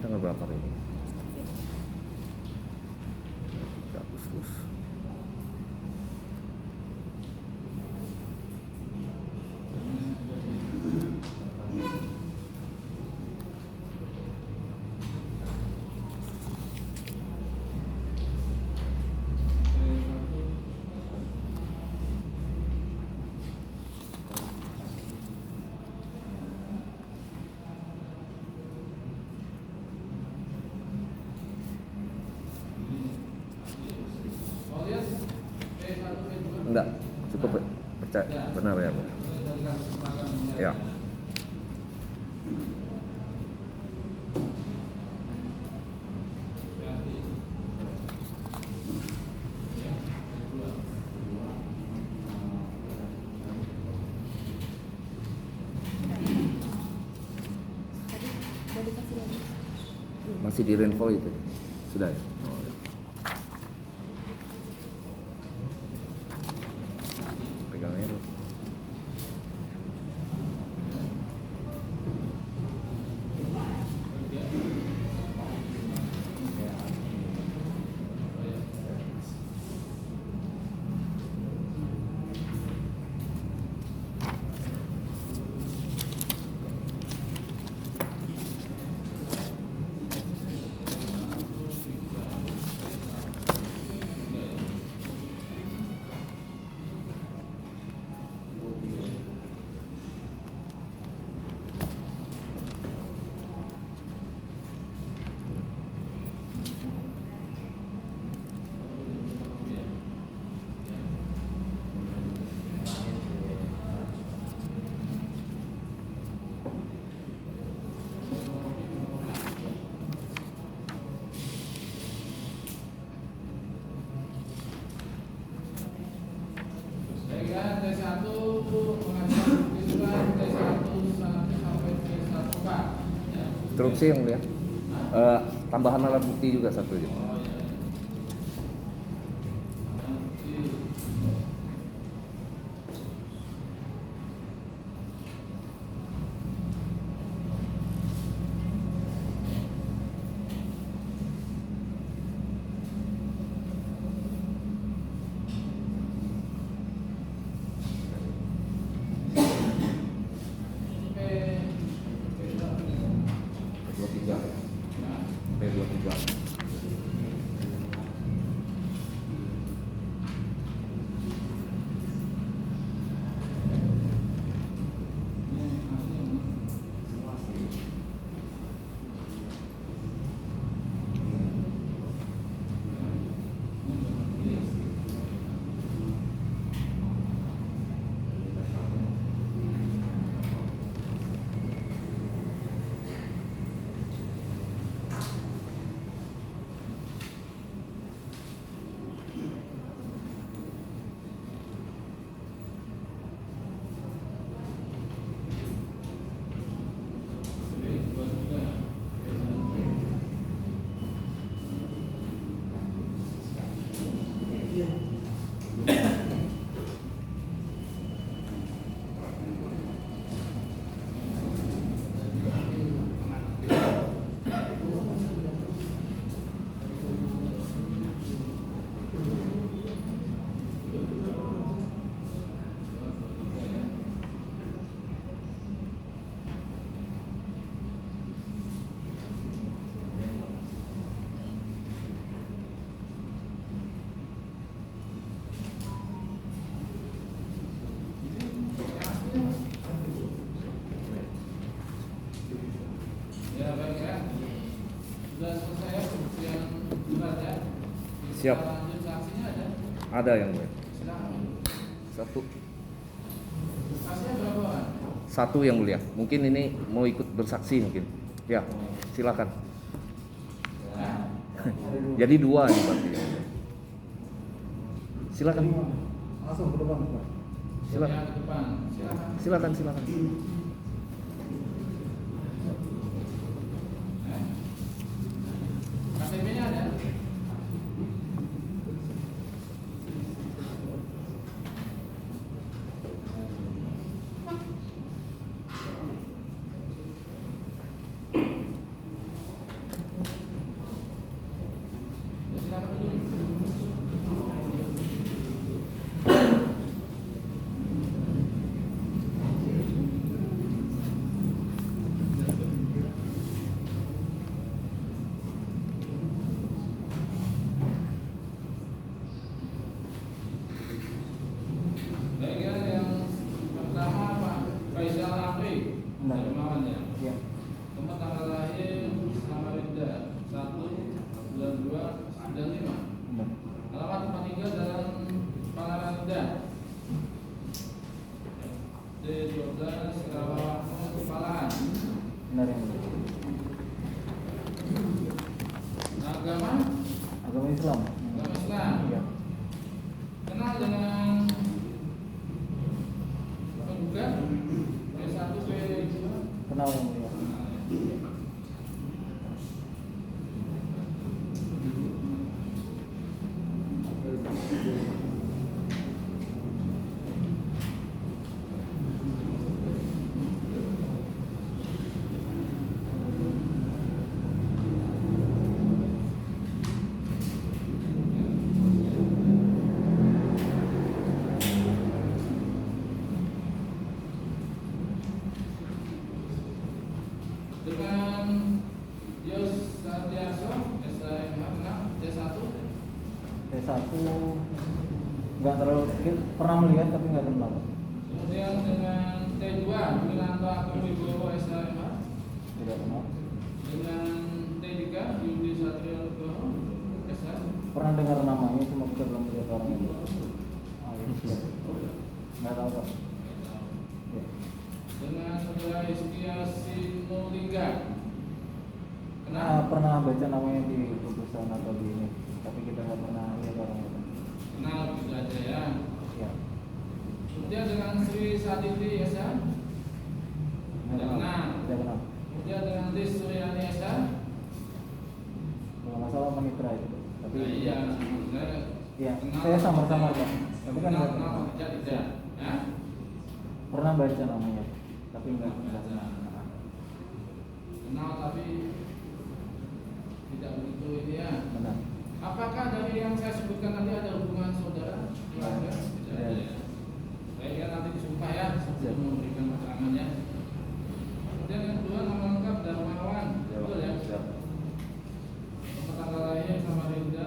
Tanggal berapa ini? 3 Agustus. Enggak, cukup percaya benar ya, Bu. Ya. Masih di rainfall itu? Sudah ya? Pegangnya dulu. Instruksi yang mulia. Tambahan alat bukti juga satu aja. P23. saya yang surat ya. Siap. Lanjut saksinya ada. Ada yang mulia. Silakan. Satu. Saksinya berapa orang? Satu yang mulia. Mungkin ini mau ikut bersaksi mungkin. Ya, silakan. Jadi dua ini berarti. Silakan. Langsung ke depan. Silakan. Yang ke depan. Silakan. Silakan, silakan. KTP-nya ada. Silakan dulu. Baiknya yang pertama Pak Faisal Amri dari Mawan ya. Iya. Tempat tanggal lahir Samarinda 1/22/95. Benar. Alamat tempat tinggal Jalan Pangaranda D12 Rawamangun Kepalahan. Benar yang mulia. Agama Agama Islam. Agama Islam. Iya. Kenal dengan penggugat P1 P2. Kenal yang mulia. Dengan Yos Santiaso SMH D1. T1 nggak terlalu pernah melihat tapi nggak kenal. Kemudian dengan T2 Wilanto Agung Wibowo SMH. Tidak kenal. Dengan T3 Yudi Satrio Nugroho SH. Pernah dengar namanya cuma kita belum melihat orangnya. Nggak tahu Pak. Iya. Dengan saudara Hizkia Sinulinga. Kenal? Pernah baca namanya di putusan atau di ini, tapi kita nggak pernah lihat orangnya. Kenal begitu aja ya. Ya. Kemudian dengan Sri Satiti SH. Tidak kenal. Tidak kenal. Kemudian dengan Lis Suryani SH. Kalau masalah menitra itu. Tapi Nah, iya, saya Iya, kenal. saya samar-samar Pak. Tapi kan Kenal, nggak kenal, kenal. tidak. Ya? Pernah baca namanya, tapi nggak kenal. Kenal tapi tidak begitu ini ya. Benar. Apakah dari yang saya sebutkan tadi ada hubungan saudara? Keluarga? Tidak Tidak. ada ya. Baik ya, nanti disumpah ya sebelum memberikan keterangannya. Kemudian yang kedua nama lengkap Darmawan. Betul ya? Tempat tanggal lahir Samarinda.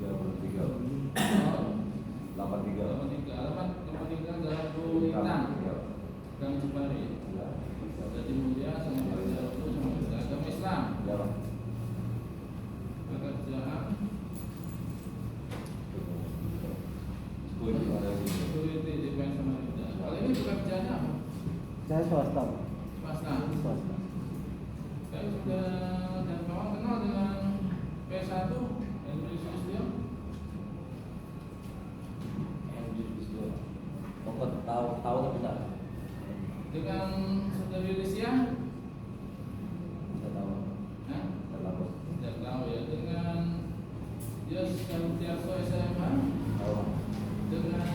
33 Oh, 83 alamat tempat tinggal Jalan Kulintang, Gang Cipari. Jadi mulia sama Raja Rasul sama agama Islam. jalan Pekerjaan ada di security di Bank Samarinda. Kalau ini pekerjaan apa? Saya swasta. Pak. Swasta. Swasta. Saya sudah dan kawan kenal dengan P1 Henry Sulistyo. pokok tahu tapi tak Dengan saudari Lysia. tidak tahu Hah? tidak tahu Tidak tahu ya. Dengan Yos Santiaso SMH. tahu Dengan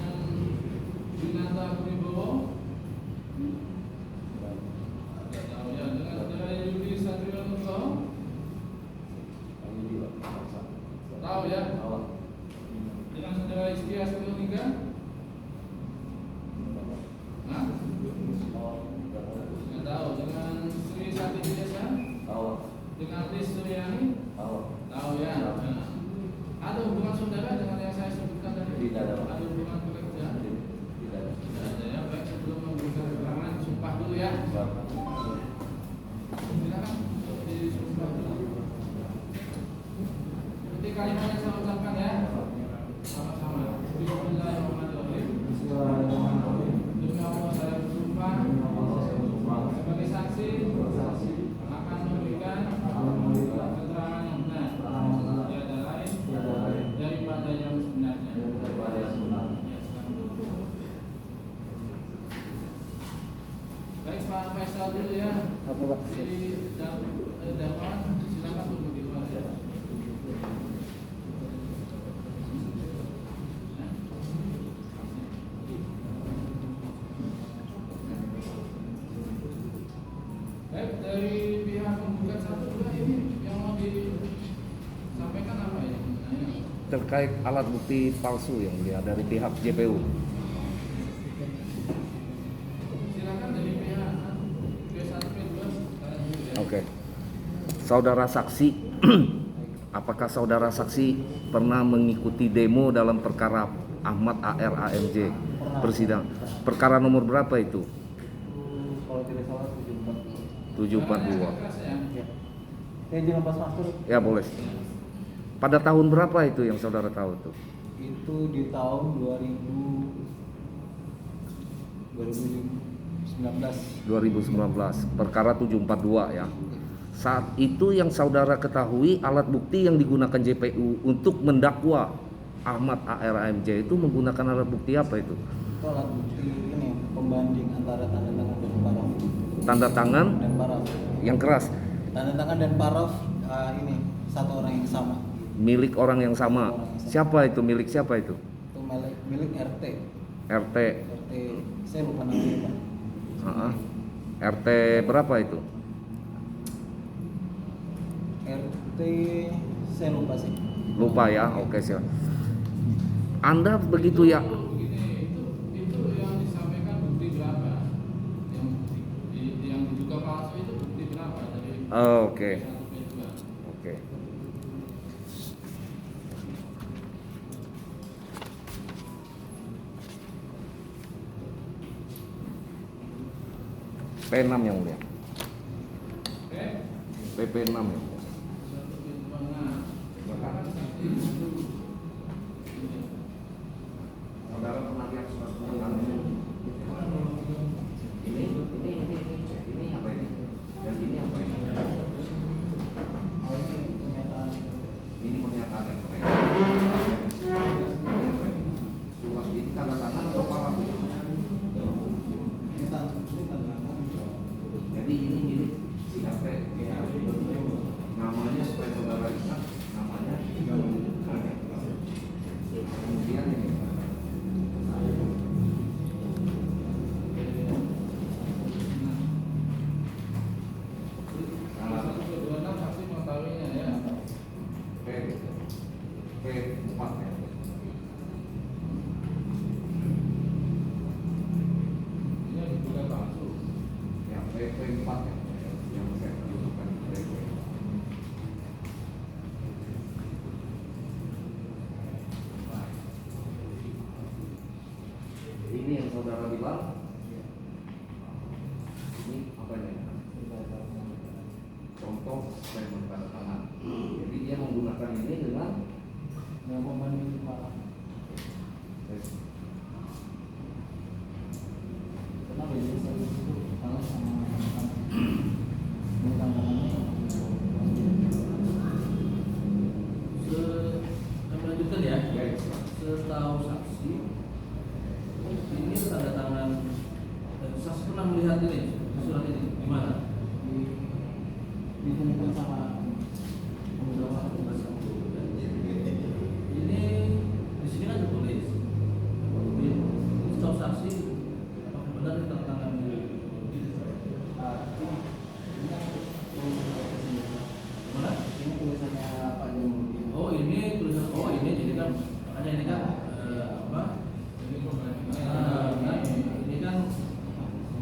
Winanta Agung Wibowo. Tidak tahu ya. Dengan saudara Yudi Satrio Nugroho. kami juga Tahu ya. tahu Dengan saudara Hizkia Sinulinga. Hah? Nggak tahu. Dengan Sri Satiti Desa. tahu Dengan Lis Suryani. tahu Tahu ya. Nah, ada hubungan saudara dengan yang saya sebutkan tadi? Tidak ada, Pak. Ada hubungan pekerjaan? tidak ada Tidak ada ya. Baik, sebelum memberikan keterangan sumpah dulu ya. Silakan disumpah dulu. kalimat yang saya ucapkan ya. Sama-sama. Bismillahirrahmanirrahim. Demi Allah saya bersumpah sebagai saksi akan memberikan keterangan yang benar. Tiada lain daripada yang sebenarnya. Baik Pak Faisal dulu ya. Apa Pak? Jadi dakwaan silakan tunggu di luar ya. Baik, dari pihak penggugat 1 2 ini yang mau disampaikan apa ya? Terkait alat bukti palsu yang dia dari pihak JPU. Silakan dari pihak P1 P2. Oke. Saudara saksi, apakah saudara saksi pernah mengikuti demo dalam perkara Ahmad AR AMJ persidangan? Perkara nomor berapa itu? Kalau tidak salah 742. Ya. Jangan pas masuk. Ya boleh. Pada tahun berapa itu yang saudara tahu tuh? Itu di tahun 2019. 2019. Perkara 742 ya. Saat itu yang saudara ketahui alat bukti yang digunakan JPU untuk mendakwa Ahmad AR AMJ itu menggunakan alat bukti apa itu? Itu alat bukti ini pembanding antara tanda tangan dan paraf. Tanda tangan Dan paraf. yang keras Tanda tangan dan paraf ini satu orang yang sama. milik orang yang sama. Siapa itu? Milik siapa itu? Itu milik RT. RT. RT saya lupa namanya Pak. RT berapa itu? RT saya lupa sih. Lupa ya. Oke, siap. Anda begitu ya. Begini, itu yang disampaikan bukti berapa? Yang diduga palsu itu bukti berapa dari Oke. P1 P2? Oke. P6 yang mulia. Oke. PP6 ya. 1 P2. Nah, sekarang saksi itu Saudara pernah lihat surat keterangan ini apa ini? Dan ini apa ini? Ini pernyataan yang mereka. Surat ini tanda tangan atau paraf? Jadi ini milik si RT. Namanya supaya saudara lihat namanya. Kemudian ini. salah satu kedua saksi mengetahuinya ya. P4 ya. Ini yang diduga palsu. Ya, P4 ya. Yang saya tunjukkan PP. Ini yang saudara bilang. Ini apa ini? Contoh statement tanda tangan. Jadi dia menggunakan ini dengan Yang pembanding paraf. Kenapa jadi saya itu kalah sama ini tanda tangannya? Saya melanjutkan ya. Setahu saksi, ini tanda tangan. Saksi pernah melihat ini surat ini di mana? Ditemukan sama Beberapa petugas yang berbeda. Ini di sini kan tertulis. Ini setahu saksi, apakah benar ini tanda tangan ini? Mana? ini tulisannya Pak Jamudi. Oh ini tulisan. Oh ini jadi kan makanya ini kan apa? Ini pembandingan. Nah, ini kan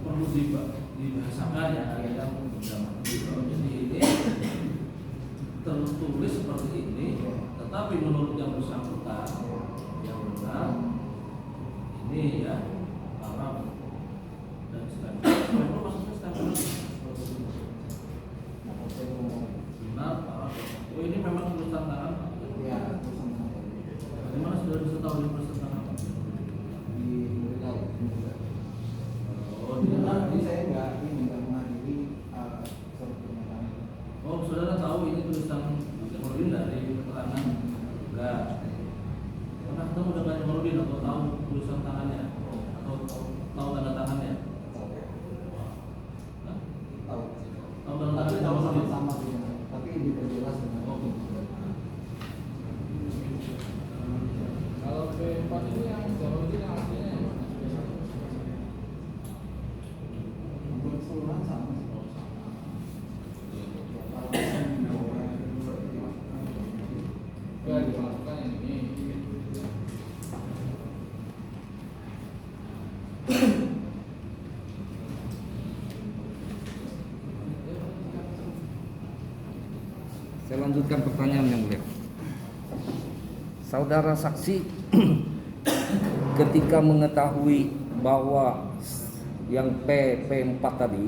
perlu dibahasakan ya, kan? Jadi ini tertulis seperti ini, tetapi menurut yang bersangkutan yang benar ini ya Arab dan sebagainya. Maksudnya stempel benar Arab. Oh ini memang tulisan tangan. Ya Ya, terus sama Bagaimana sudah bisa tahu di proses tanggapan? diberitahu. Oh, Karena dia, saya nggak menghadiri surat pernyataan. oh saudara tahu ini tulisan Jamaludin dari keterangan? Enggak. Pernah ketemu dengan Jamaludin atau tahu tulisan tangannya? Atau tahu tanda tangannya? Hah? Tahu. Tahu tanda Tapi tangan Jamaludin? sama-sama sih, tapi diperjelas dengan Kalau P4 itu yang Jamaludin yang aslinya ya? untuk keseluruhan sama sih. Ya dimasukkan yang ini. Saya lanjutkan pertanyaan yang mulia. Saudara saksi ketika mengetahui bahwa yang P4 tadi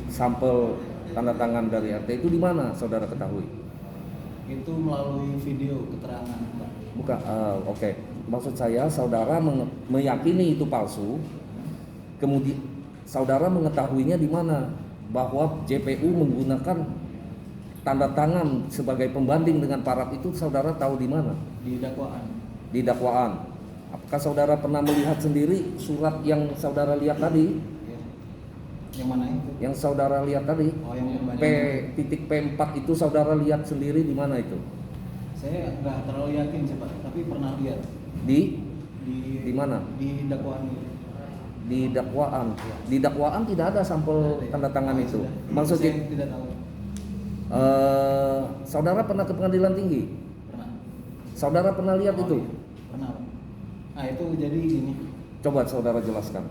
sampel tanda tangan dari RT itu di mana saudara ketahui? Itu melalui video keterangan, Pak. Bukan, oke. Maksud saya saudara meyakini itu palsu. Kemudian saudara mengetahuinya di mana bahwa JPU menggunakan tanda tangan sebagai pembanding dengan paraf itu saudara tahu di mana? Di dakwaan. Di dakwaan. Apakah saudara pernah melihat sendiri surat yang saudara lihat tadi? Ya. Yang mana itu? Yang saudara lihat tadi? Oh, yang pembanding. P.P4 itu saudara lihat sendiri di mana itu? Saya nggak terlalu yakin sih, Pak, tapi pernah lihat Di di mana? Di dakwaan itu. Di dakwaan. Di dakwaan tidak ada sampel tanda tangan Oh, itu. sudah. Maksudnya Saya tidak tahu. saudara pernah ke pengadilan tinggi? Pernah. Saudara pernah lihat Oh, itu? iya. Pernah, Pak. Nah, itu jadi gini. Coba saudara jelaskan.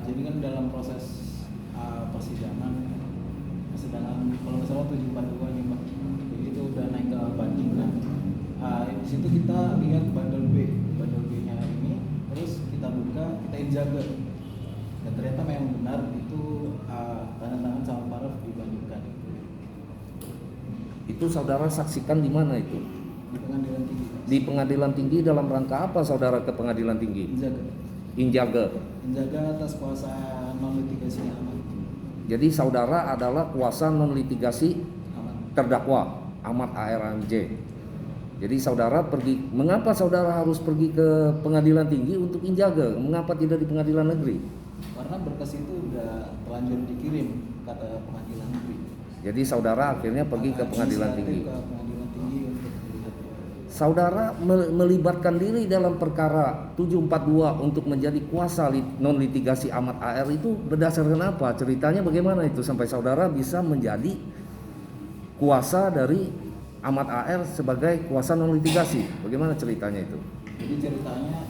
Jadi kan dalam proses persidangan kalau nggak salah 742 nih, Pak. Jadi itu udah naik ke banding kan. Di situ kita lihat bandel B-nya ini, terus kita buka, kita injaga. Dan ternyata memang benar itu tanda tangan sama paraf dibandingkan. Itu saudara saksikan di mana itu? Di pengadilan tinggi. Di pengadilan tinggi dalam rangka apa saudara ke pengadilan tinggi? Injaga. Injaga. Atas kuasa non litigasi aman. Jadi saudara adalah kuasa non litigasi Aman. terdakwa Ahmad ARMJ. Jadi saudara pergi, mengapa saudara harus pergi ke pengadilan tinggi untuk injaga? Mengapa tidak di pengadilan negeri? Karena berkas itu udah terlanjur dikirim kata pengadilan negeri. Jadi saudara akhirnya pergi ke pengadilan Inisiatif tinggi. Ke pengadilan tinggi untuk melihat. Saudara melibatkan diri dalam perkara 742 untuk menjadi kuasa non litigasi Ahmad AR itu berdasarkan apa? Ceritanya bagaimana itu sampai saudara bisa menjadi kuasa dari Ahmad AR sebagai kuasa non litigasi? Bagaimana ceritanya itu? Jadi ceritanya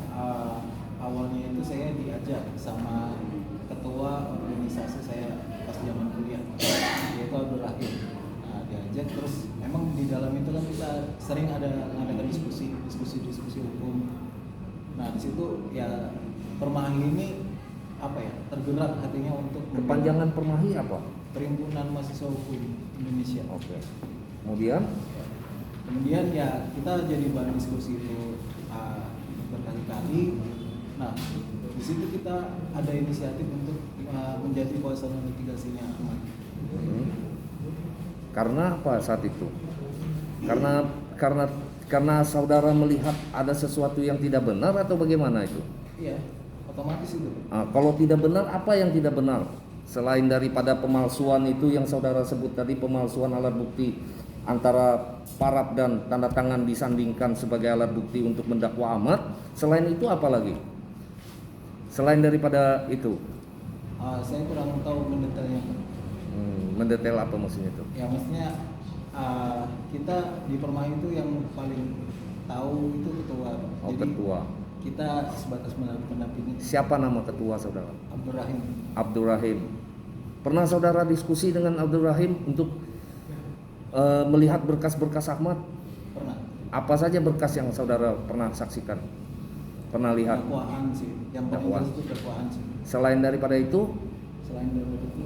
awalnya itu saya diajak sama ketua organisasi saya pas zaman kuliah, yaitu Abdul Rahim. Nah, diajak terus memang di dalam itu kan kita sering ngadakan diskusi hukum. Nah, di situ ya Permahi ini apa ya, tergerak hatinya untuk Kepanjangan Permahi apa? Perhimpunan Mahasiswa Hukum Indonesia. Oke. Kemudian Ya kita jadi bahan diskusi itu berkali-kali. Nah, di situ kita ada inisiatif untuk menjadi kuasa non litigasinya Ahmad. Karena apa saat itu? Karena saudara melihat ada sesuatu yang tidak benar atau bagaimana itu? Iya, otomatis itu. Kalau tidak benar, apa yang tidak benar? Selain daripada pemalsuan itu yang saudara sebut tadi, pemalsuan alat bukti antara paraf dan tanda tangan disandingkan sebagai alat bukti untuk mendakwa Ahmad. Selain itu apa lagi? Selain daripada itu? Saya kurang tahu mendetailnya. Mendetail apa maksudnya itu? Ya maksudnya kita di Permahi itu yang paling tahu itu ketua. Oh, Jadi ketua. kita sebatas mendampingi. Siapa nama ketua saudara? Abdul Rahim. Abdul Rahim. Pernah saudara diskusi dengan Abdul Rahim untuk melihat berkas-berkas Ahmad? Pernah. Apa saja berkas yang saudara pernah saksikan? Pernah lihat? Dakwaan sih. Yang paling Dakwaan. jelas itu dakwaan sih. Selain daripada itu, Selain dari itu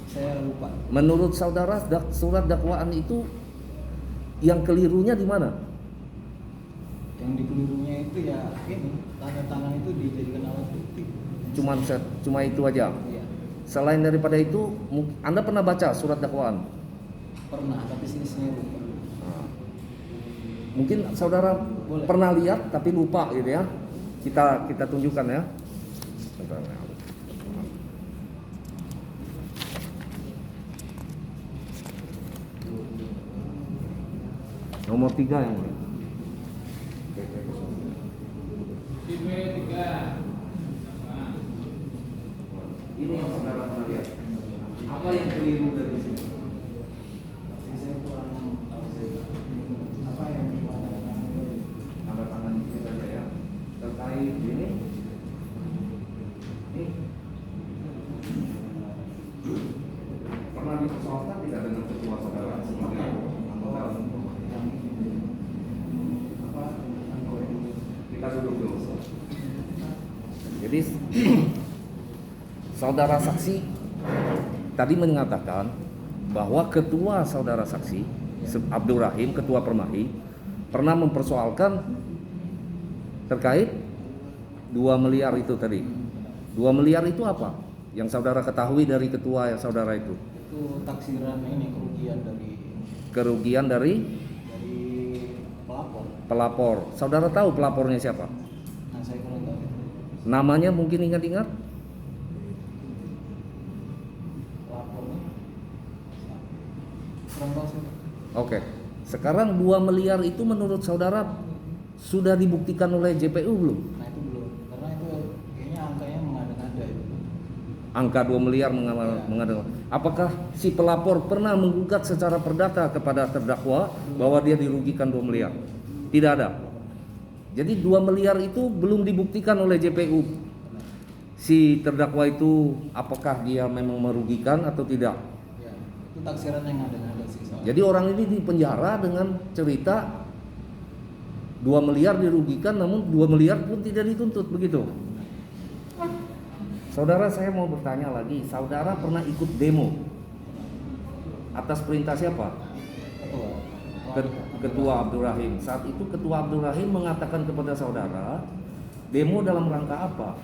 saya lupa. menurut saudara surat dakwaan itu yang kelirunya di mana? Yang di pelurunya itu ya ini tanda tangan itu dijadikan alat bukti. Cuma itu aja. Iya. Selain daripada itu, Anda pernah baca surat dakwaan? Pernah, tapi sini lupa. Mungkin saudara Boleh. pernah lihat tapi lupa gitu ya. Kita tunjukkan ya. Bentar, ya. Nomor 3 yang mulia. IP 3. Ini yang saudara pernah lihat. Apa yang keliru dari sini? Saya kurang tahu apa yang Tanda tangan itu saja ya. Terkait ini. Pernah dipersoalkan tidak dengan ketua saudara sebagai anggota? Kita duduk dulu. Jadi saudara saksi tadi mengatakan bahwa ketua saudara saksi Abdul Rahim, ketua Permahi, pernah mempersoalkan terkait 2 miliar itu tadi. 2 miliar itu apa? Yang saudara ketahui dari ketua yang saudara itu? Itu taksiran ini Kerugian dari pelapor. pelapor. Saudara tahu pelapornya siapa? Nah, saya kurang tahu. Namanya mungkin ingat-ingat? Pelapornya kurang tahu sih. Oke. Sekarang 2 miliar itu menurut saudara sudah dibuktikan oleh JPU belum? Nah, itu belum, karena itu kayaknya angkanya mengada-ngada itu. Angka 2 miliar mengada. Apakah si pelapor pernah menggugat secara perdata kepada terdakwa bahwa dia dirugikan 2 miliar? Tidak ada. Jadi 2 miliar itu belum dibuktikan oleh JPU. Si terdakwa itu apakah dia memang merugikan atau tidak? Ya, itu taksiran yang ngada-ngada sih soalnya. Jadi orang ini dipenjara dengan cerita 2 miliar dirugikan, namun 2 miliar pun tidak dituntut, begitu. Saudara, saya mau bertanya lagi, saudara pernah ikut demo atas perintah siapa? Ketua Abdul Rahim. Saat itu Ketua Abdul Rahim mengatakan kepada saudara, demo dalam rangka apa?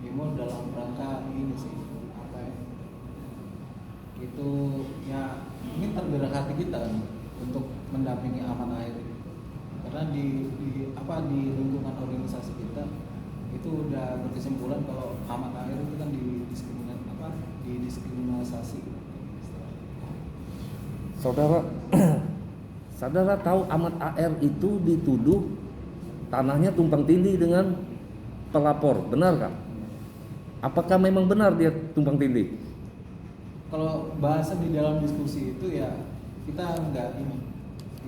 Demo dalam rangka ini sih, apa ya? Itu ya ini tergerak hati kita kan, untuk mendampingi aman air. Karena di lingkungan organisasi kita itu udah berkesimpulan kalau aman air itu kan didiskriminasi. Saudara tahu Ahmad AR itu dituduh tanahnya tumpang tindih dengan pelapor, benar kan? Apakah memang benar dia tumpang tindih? Kalau bahasa di dalam diskusi itu ya kita nggak ini,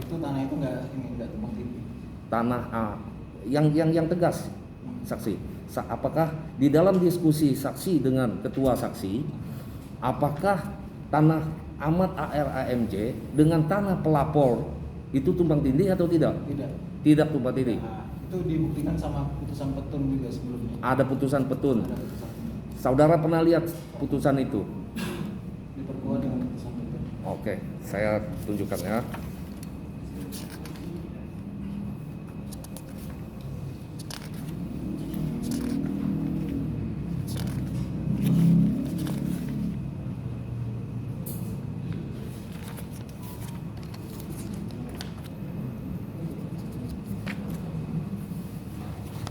itu tanah itu nggak tumpang tindih. Tanah yang tegas, saksi. Apakah di dalam diskusi saksi dengan ketua saksi, apakah tanah Ahmad AR AMJ dengan tanah pelapor itu tumpang tindih atau tidak? Tidak tumpang tindih. Nah, itu dibuktikan sama putusan petun juga sebelumnya. Ada putusan petun. Ada putusan. Saudara pernah lihat putusan itu? Diperkuat dengan putusan petun. Oke, saya tunjukkan ya.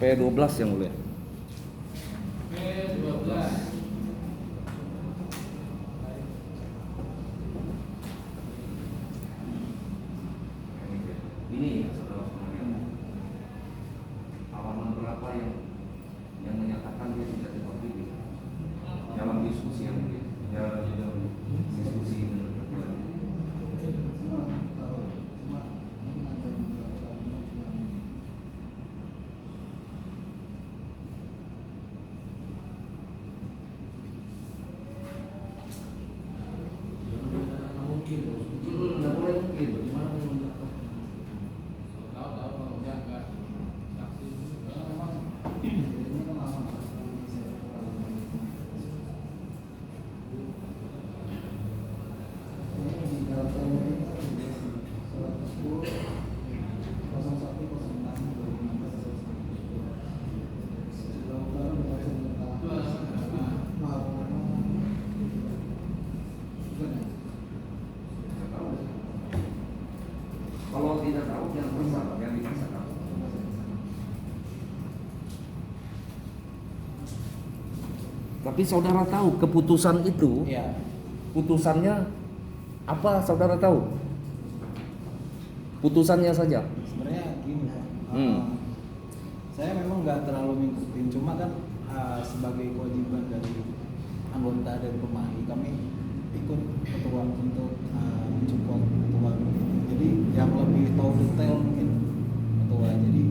P12 yang mulia. P12. Ini ya saudara sekalian. Halaman berapa yang menyatakan dia tidak tumpang tindih dalam diskusi yang mulia. Dalam diskusi dengan ketua. Kalau tidak tahu yang bersalah, yang dipaksakan. Tapi saudara tahu keputusan itu, Iya. putusannya apa? Saudara tahu? Putusannya saja. Sebenarnya gini Pak. Hmm. Saya memang nggak terlalu ngikutin, cuma kan sebagai kewajiban dari anggota dan pemain kami ikut ketua untuk mensupport ketua. Jadi yang lebih tahu detail mungkin ketua. Jadi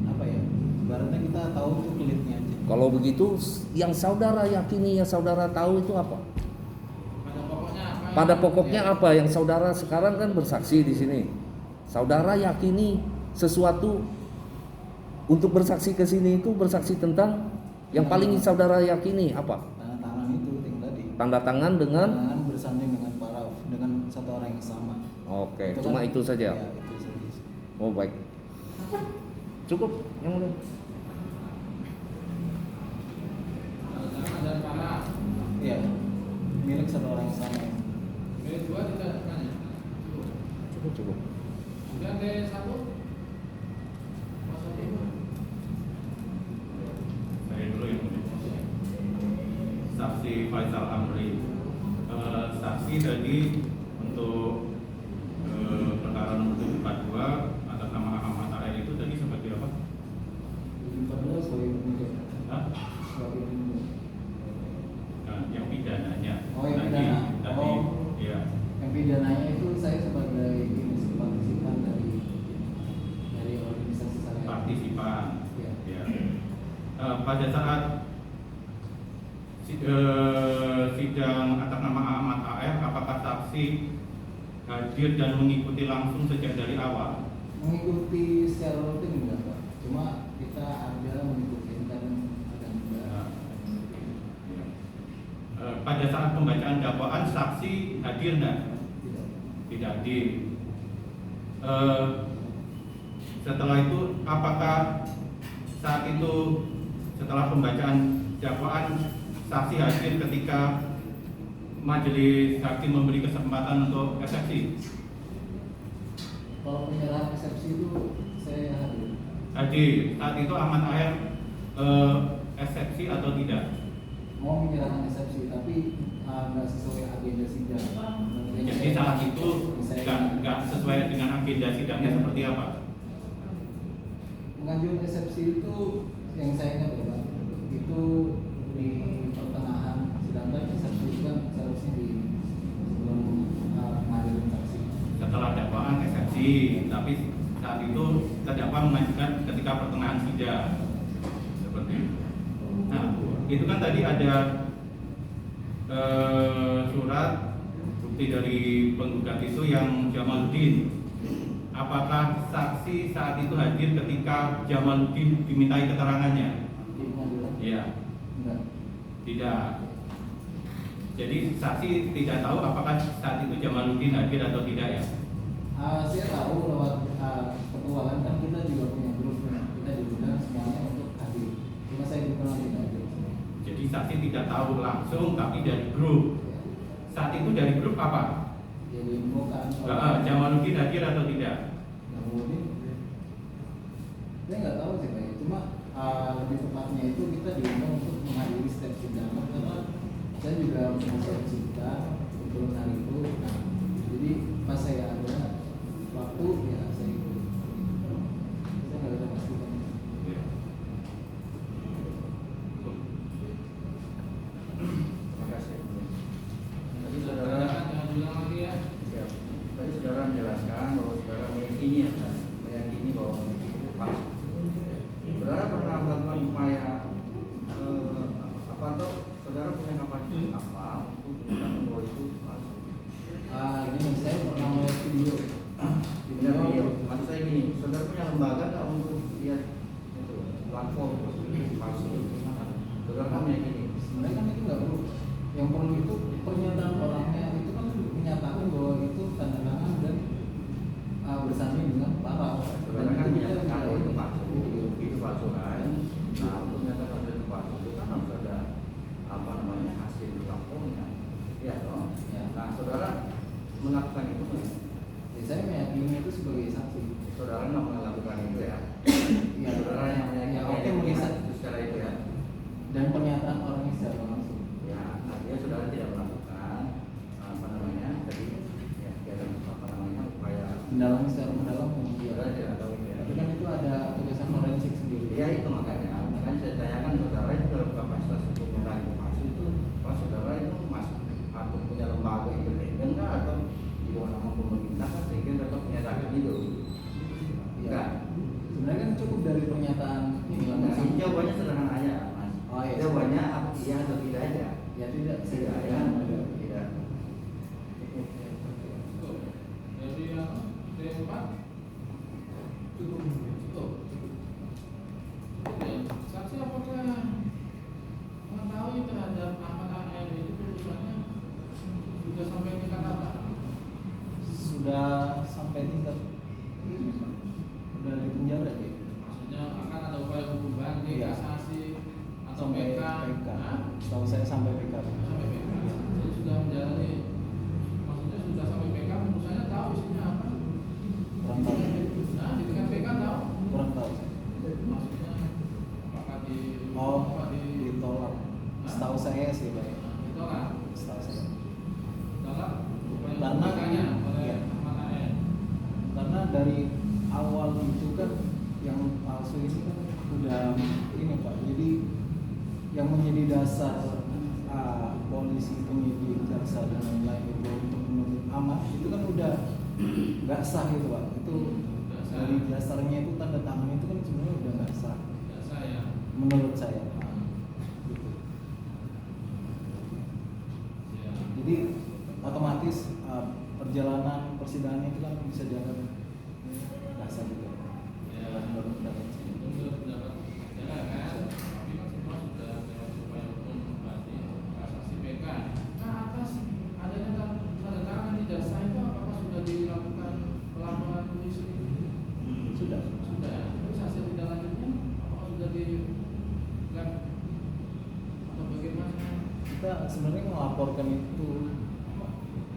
apa ya? Ibaratnya kita tahu tuh kulitnya aja. Kalau begitu, yang saudara yakini, yang saudara tahu itu apa? Pada pokoknya apa? Pada pokoknya apa yang saudara sekarang kan bersaksi di sini? Saudara yakini sesuatu untuk bersaksi ke sini itu bersaksi tentang yang paling saudara yakini apa? Tanda tangan itu yang tadi. Tanda tangan dengan Tangan bersanding dengan paraf dengan satu orang yang sama. oke, Itu cuma kan- itu saja. Ya, itu saja. Oh baik. Cukup yang mulia. Tanda tangan dan paraf. Iya. Milik satu orang yang sama. B2 tidak tanya. Cukup. Kemudian D1 masuk ibu. Saya dulu yang mulia. Saksi Faisal Amri. Saksi tadi untuk perkara nomor 742 atas nama Ahmad AR itu tadi seperti apa? Padahal sebagai penuntut. Hah? Sebagai penuntut. Nah, yang pidananya. Oh, yang Tadi- pidana. Tadi, Oh. ya. Yang pidananya itu saya sebagai partisipan dari organisasi saya. Partisipan. Iya. Ya. Pada saat sidang atas nama Ahmad AR, apakah saksi hadir dan mengikuti langsung sejak dari awal? Mengikuti secara rutin enggak Pak? Cuma kita ada mengikuti dan ada enggak. Nah, ya. Pada saat pembacaan dakwaan saksi hadir enggak? Tidak. Tidak hadir. Setelah itu apakah saat itu setelah pembacaan dakwaan saksi hadir ketika majelis hakim memberi kesempatan untuk eksepsi? Kalau penyerahan eksepsi itu saya hadir. Hadir. Saat itu Ahmad AR eksepsi atau tidak? Mau menyerahkan eksepsi tapi nggak sesuai agenda sidang. Jadi saat itu nggak sesuai dengan agenda sidangnya seperti apa? Pengajuan eksepsi itu yang saya ingat ya Pak, itu di pertengahan, sedangkan eksepsi itu kan seharusnya di sebelum mengajukan saksi. Setelah dakwaan eksepsi, tapi saat itu terdakwa mengajukan ketika pertengahan sidang seperti itu. Nah, itu kan tadi ada surat bukti dari penggugat itu yang Jamaluddin. Apakah saksi saat itu hadir ketika Jamaluddin dimintai keterangannya? Di pengadilan? Iya, Enggak. tidak. Jadi saksi tidak tahu apakah saat itu Jamaluddin hadir atau tidak ya? Saya tahu lewat ketua kan kita juga punya grup, kita diundang semuanya untuk hadir. Cuma saya juga tidak hadir. Jadi saksi tidak tahu langsung tapi dari grup. Saat itu dari grup apa? Jadi bukan. Jamaluddin hadir atau tidak? Kemudian saya nggak tahu sih Pak. Cuma lebih tepatnya itu kita diundang untuk menghadiri setiap sidang karena saya juga punya sidang untuk hari itu. Nah, jadi pas saya ada waktu ya saya ikut. Saya nggak ada pastikan. Ya. Terima kasih. Tadi Tanda saudara, tangan jangan diulang lagi ya. siap. Tadi saudara menjelaskan bahwa saudara meyakini bahwa itu palsu. Saudara pernah melakukan upaya apa tuh? Saudara punya kapasitas apa untuk menyatakan bahwa itu palsu? Ini saya pernah melihat video. Punya video. Maksud saya gini, saudara punya lembaga nggak untuk lihat itu platform itu palsu? Saudara kan meyakini. Sebenarnya kan itu nggak perlu. Yang perlu itu pernyataan orangnya itu kan menyatakan bahwa itu tanda tangan dan bersanding dengan para. Saudara kan menyatakan bahwa itu palsu kan? Nah, untuk menyatakan bahwa itu palsu itu kan harus ada apa namanya hasil lapornya, ya toh. Ya. Nah, saudara melakukan itu kan? Ya, saya meyakini itu sebagai mendalam yang dia Tidak tahu ya. tapi kan itu ada tulisan forensik sendiri. Iya itu makanya saya tanyakan saudara itu dalam kapasitas untuk menarik informasi itu, apa saudara itu atau punya lembaga independen nggak atau di bawah nama pemerintah kan sehingga dapat menyatakan itu? Enggak. Sebenarnya kan cukup dari pernyataan ini lah. Jawabannya sederhana aja, Mas. Oh, iya. Jawabannya apa iya atau tidak aja? Ya tidak, Tidak ya. Tidak. Cukup. Jadi D4 cukup. Cukup. Ya, saksi apakah mengetahui terhadap Ahmad AR itu putusannya sudah sampai tingkat apa? Sudah sampai tingkat sudah di penjara ya. Maksudnya akan ada upaya hukum banding, Iya. kasasi atau Sampai PK? PK. Hah? Setahu saya sampai PK. Sampai PK. Jadi sudah menjalani, maksudnya sudah sampai PK, putusannya tahu isinya apa? Kurang tahu. Nah, di tingkat PK tahu. Kurang tahu. Maksudnya apakah di Oh, apa ditolak. Setahu saya sih, Pak. ditolak? Setahu saya. Ditolak upaya Karena- PK-nya oleh iya. Ahmad AR. Karena dari awal itu kan yang palsu ini kan udah ini Pak. Jadi yang menjadi dasar polisi, penyidik, jaksa dan lain-lain itu untuk menuntut Ahmad itu kan udah nggak sah gitu Pak. Itu Nggak sah. dari dasarnya itu tanda tangan itu kan sebenarnya udah nggak sah Ya saya. menurut saya. Gitu. Ya. Jadi otomatis perjalanan persidangan itu kan bisa jalan dasar gitu. Ya. Menurut pendapat saya. Untuk dapat jalan kan, tapi kan semua sudah lewat upaya hukum berarti kasasi PK. Nah atas adanya tanda tangan di jasa itu apakah sudah dilakukan pelaporan polisi? Sudah. Sudah. Terus hasil tindak lanjutnya apakah sudah dilakukan atau bagaimana? Kita sebenarnya melaporkan itu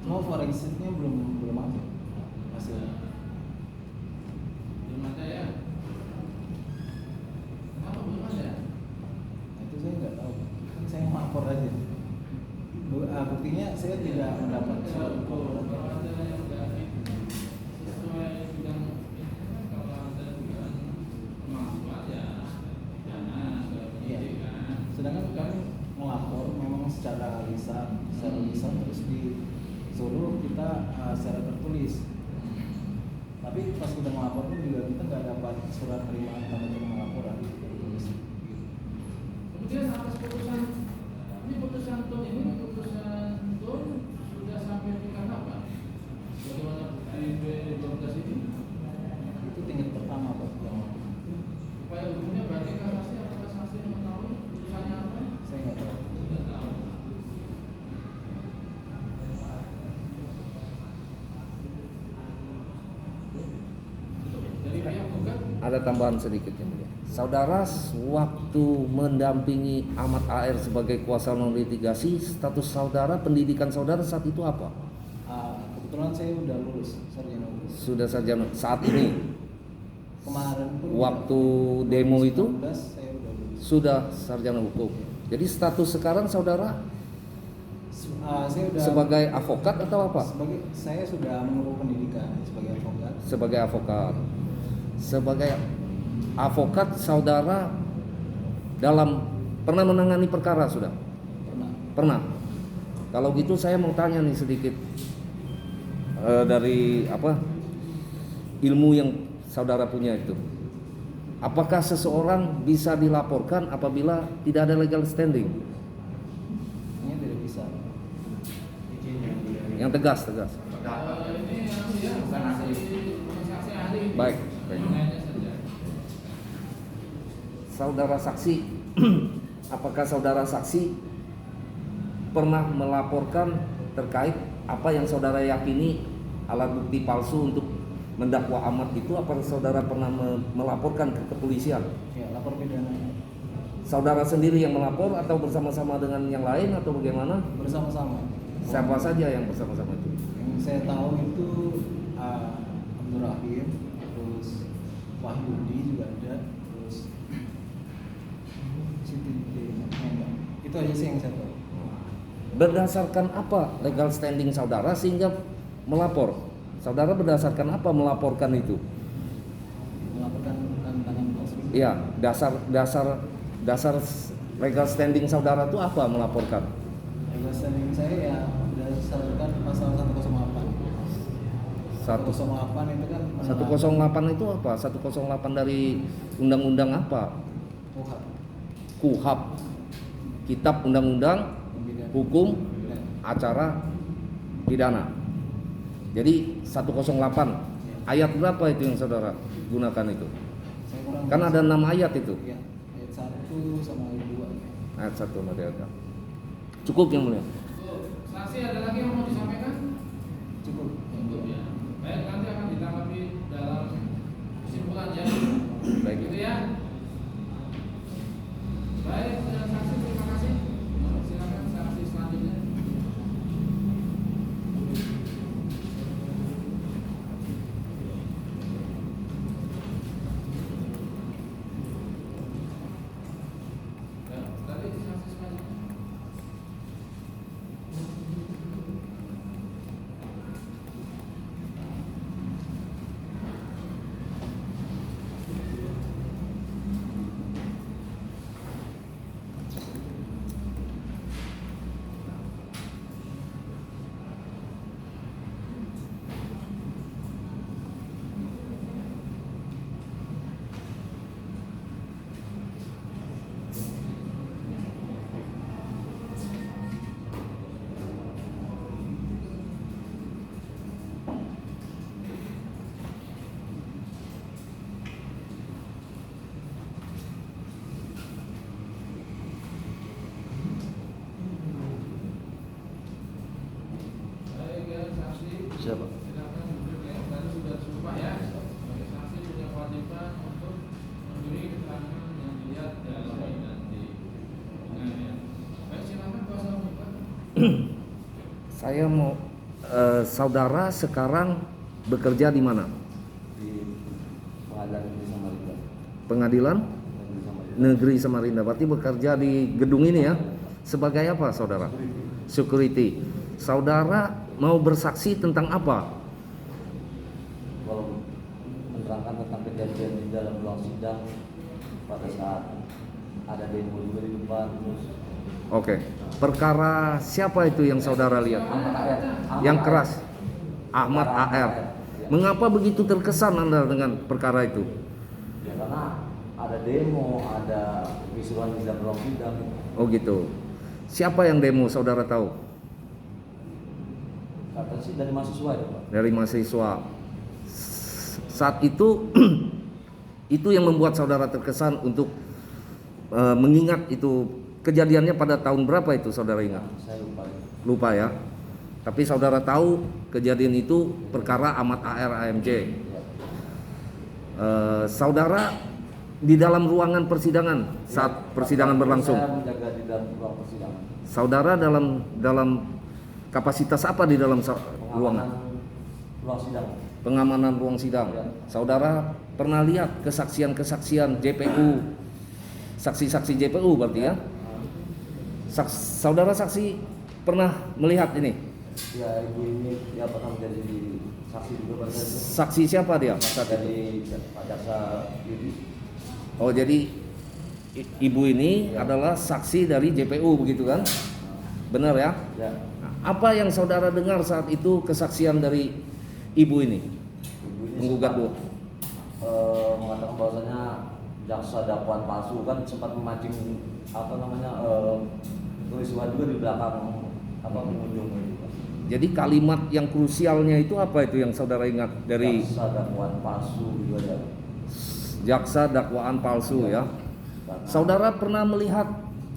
cuma forensiknya belum ada hasilnya. Belum ada ya? Kenapa belum ada? Nah, itu saya nggak tahu, kan saya melapor aja. Buktinya saya tidak mendapat surat laporan. Kalau ada yang nggak sesuai bidang ini kan kalau ada dugaan kemampuan ya jangan ke penyidik kan. Sedangkan kami melapor memang secara lisan terus disuruh kita secara tertulis. Tapi pas kita melapor pun juga kita nggak dapat surat terima tanda terima laporan tertulis. Kemudian atas putusan ini putusan tun sudah sampai tingkat apa? Bagaimana bukti B12 ini? Itu tingkat pertama Pak. Upaya hukumnya berarti kasasi atau kasasi mengetahui putusannya apa? Saya nggak tahu. Tidak tahu. Dari pihak gugat Ada tambahan sedikit yang mulia. Saudara waktu mendampingi Ahmad AR sebagai kuasa non litigasi, status saudara, pendidikan saudara saat itu apa? Kebetulan saya udah lulus sarjana hukum. Sudah sarjana saat ini. Kemarin pun Waktu demo itu 2019 saya udah lulus. sudah sarjana hukum. Jadi status sekarang saudara Saya udah sebagai avokat atau apa? saya sudah menempuh pendidikan sebagai avokat. Sebagai avokat. Sebagai avokat saudara dalam pernah menangani perkara sudah? Pernah. Pernah. Kalau gitu saya mau tanya nih sedikit dari apa ilmu yang saudara punya itu. Apakah seseorang bisa dilaporkan apabila tidak ada legal standing? Ini tidak bisa. Yang tegas. ini ya Bukan ahli. saksi ahli. Baik. Mengenainya saja. Saudara saksi, apakah saudara saksi pernah melaporkan terkait apa yang saudara yakini alat bukti palsu untuk mendakwa Ahmad itu? Apa saudara pernah melaporkan ke kepolisian? Ya, lapor pidana Saudara sendiri yang melapor atau bersama-sama dengan yang lain atau bagaimana? bersama-sama. Siapa saja yang bersama-sama itu? Yang saya tahu itu Abdul Rahim, terus Wahyudi juga ada, terus Siti Enggak. Itu aja sih yang saya tahu. Berdasarkan apa legal standing saudara sehingga melapor Saudara berdasarkan apa melaporkan itu? Melaporkan tantangan tersebut. Iya, dasar legal standing saudara itu apa melaporkan? Legal standing saya ya berdasarkan pasal 108. 108 itu kan 108 itu apa? 108 dari undang-undang apa? KUHP. KUHP, Kitab Undang-Undang Hukum Acara Pidana. Jadi 108 ayat berapa itu yang saudara gunakan itu? Saya kurang Kan ada 6 ayat itu. ya, ayat 1 sama ayat 2. Ayat 1 sama ayat 2. Cukup yang mulia. Saksi ada lagi yang mau disampaikan? Cukup. Cukup ya. Baik, nanti akan ditanggapi dalam kesimpulannya. Baik. Gitu ya. Baik, saksi terima kasih. Silakan saksi selanjutnya. Ya, tadi saksi selanjutnya. Baik ya, saksi. Siapa? Silakan duduk ya. Tadi sudah sumpah ya. Sebagai saksi punya kewajiban untuk memberi keterangan yang dilihat dalam nanti. Baik, silakan kuasa hukum. Saya mau saudara sekarang bekerja di mana? Di pengadilan negeri Samarinda. Pengadilan Negeri Samarinda. Negeri Samarinda. Berarti bekerja di gedung ini ya. Sebagai apa saudara? Security. Saudara mau bersaksi tentang apa? Kalau menerangkan tentang kejadian di dalam ruang sidang pada saat ada demo juga di depan, terus Oke. Perkara siapa itu yang saudara lihat? Ahmad AR. Yang keras. Ahmad AR. Mengapa begitu terkesan Anda dengan perkara itu? Ya karena ada demo, ada kekisruhan di dalam ruang sidang. Oh gitu. Siapa yang demo saudara tahu? Kata sih dari mahasiswa ya Pak. Dari mahasiswa. Saat itu itu yang membuat saudara terkesan untuk mengingat itu kejadiannya pada tahun berapa itu saudara ingat? Saya lupa ya. Lupa ya. Tapi saudara tahu kejadian itu perkara Ahmad AR AMJ. Ya. Saudara di dalam ruangan persidangan saat persidangan berlangsung. Saya menjaga di dalam ruang persidangan. Saudara dalam kapasitas apa di dalam ruangan? Ruang sidang. Pengamanan ruang sidang. Ya. Saudara pernah lihat kesaksian-kesaksian JPU, saksi-saksi JPU berarti ya? Saudara saksi pernah melihat ini? Ya ibu ini dia pernah menjadi saksi juga pada saat itu. Saksi siapa dia saat itu? Dari Pak Jaksa Yudi. Oh jadi ibu ini Ya. adalah saksi dari JPU begitu kan? Benar ya? Ya. Nah, apa yang saudara dengar saat itu kesaksian dari ibu ini? Ibu ini Menggugat bu. mengatakan bahwasanya jaksa dakwaan palsu kan sempat memancing kerusuhan juga di belakang pengunjung itu. Jadi kalimat yang krusialnya itu apa itu yang saudara ingat dari Jaksa dakwaan palsu juga ya. jaksa dakwaan palsu ya? Saudara pernah melihat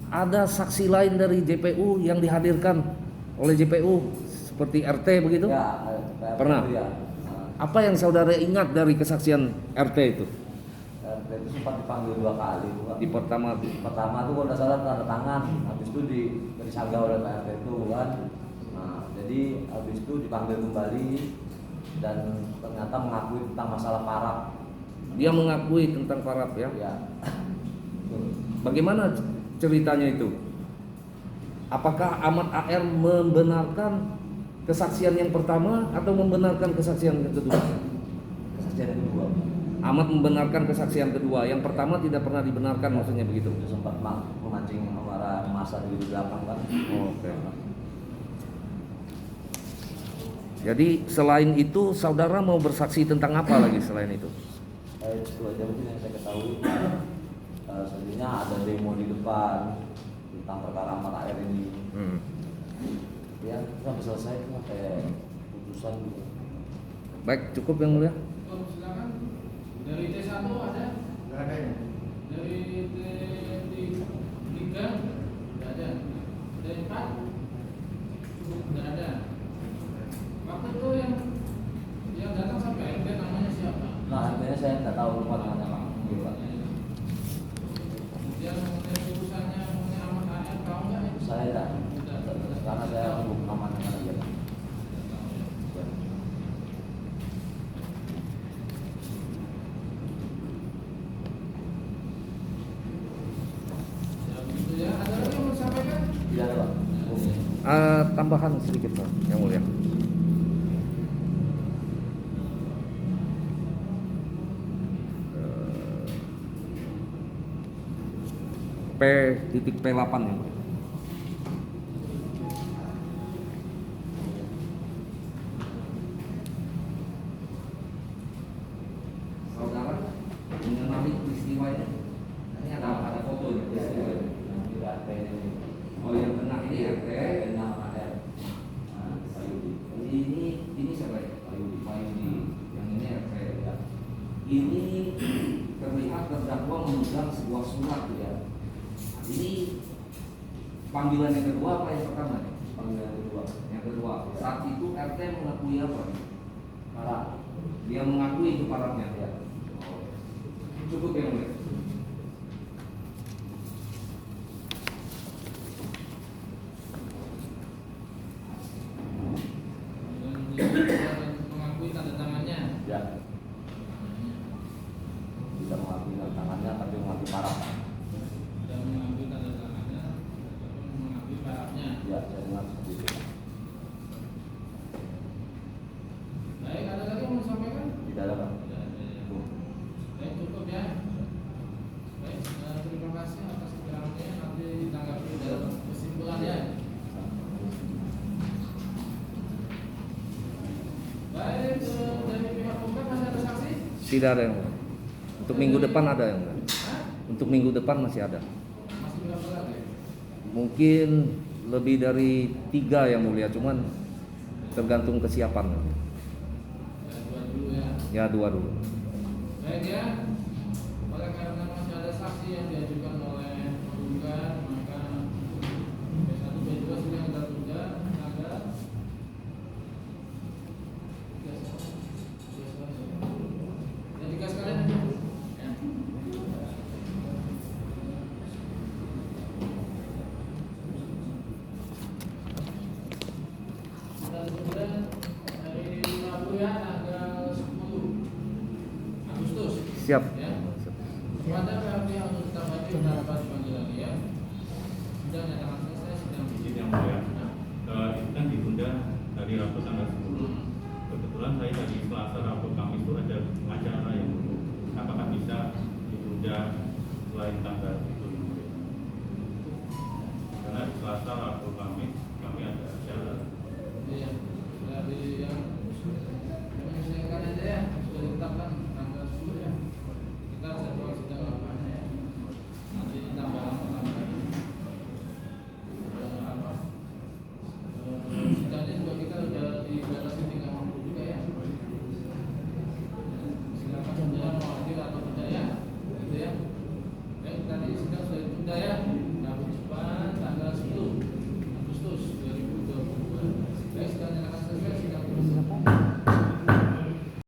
ada saksi lain dari JPU yang dihadirkan oleh JPU seperti RT begitu? Ya, Pernah? Ya. Apa yang saudara ingat dari kesaksian RT itu? Itu sempat dipanggil 2 kali Pak. Di pertama Pertama tuh kalau nggak salah tanda tangan, habis itu disanggah oleh Pak RT itu kan. Nah, jadi habis itu dipanggil kembali dan ternyata mengakui tentang masalah paraf. dia mengakui tentang paraf ya. Ya. Bagaimana ceritanya itu? Apakah Ahmad AR membenarkan kesaksian yang pertama atau membenarkan kesaksian yang kedua? Kesaksian yang kedua. Ahmad membenarkan kesaksian kedua. Yang pertama tidak pernah dibenarkan, maksudnya begitu. Itu sempat memancing amarah massa di belakang kan. Oke. Jadi selain itu saudara mau bersaksi tentang apa lagi selain itu? Itu aja mungkin yang saya ketahui. Sebenarnya ada demo di depan tentang perkara Ahmad AR ini. Ya, sampai selesai itu kayak putusan gitu. Baik, cukup yang mulia. Oh, silakan. Dari T1 ada? Nggak ada ya? Dari T3 nggak ada. T4 nggak ada. Waktu itu yang datang sampai RT namanya siapa? Nah, artinya saya nggak tahu lupa namanya Pak. Gitu, Pak. Yang mengenai urusannya mengenai Ahmad AR tahu nggak? Saya tidak, karena saya belum aman dengan dia. Ya begitu ya. Ada lagi yang mau disampaikan? Tidak ada Pak. Tambahan sedikit Pak, yang mulia. P.P8 ya Pak. Saudara mengenali peristiwa ini? Ini ada foto ya peristiwa ini. Yang tidak ada ini. Oh yang kena ini RT. Kayaknya AR. Nah, Pak Yudi. Ini siapa ya? Pak Yudi. Pak Yudi. Yang ini RT ya. Ini terlihat terdakwa memegang sebuah surat ya. Ini panggilan yang kedua apa yang pertama? Panggilan kedua. Yang kedua. Saat itu RT mengakui apa? Marah. Dia mengakui itu parahnya. Ya. Cukup yang mulia. Dan mengakui tanda tangannya. Ya. Tidak mengakui tangannya tapi mengakui parah. Dan mengakui tanda tangannya, mengakui parahnya. Ya, saya dengar seperti itu. Baik, ada lagi yang mau disampaikan? Tidak ada Pak. Tidak ada ya. Baik, cukup ya. Baik, terima kasih atas keterangannya. Nanti ditanggapi dalam kesimpulannya. Baik, dari pihak penggugat masih ada saksi? Tidak ada yang mulia. Untuk minggu depan ada yang mulia. Hah? Untuk minggu depan masih ada. Masih berapa lagi? Mungkin lebih dari 3 yang mulia, cuman tergantung kesiapan. Ya, dua dulu ya. Ya 2 dulu. Baik ya. Oleh karena masih ada saksi yang diajukan oleh penggugat, maka B1, B2 sudah kita tunda tanggal dan 3 sekalian aja. Ya. Dan kemudian hari Rabu ya tanggal 10 Agustus. Siap. Ya. Kepada pihak untuk tetap hadir tanpa dipanggil lagi ya. Sudah nyatakan selesai sidang. Izin yang mulia. Itu kan ditunda hari Rabu tanggal 10. Kebetulan saya dari Selasa, Rabu, Kamis itu ada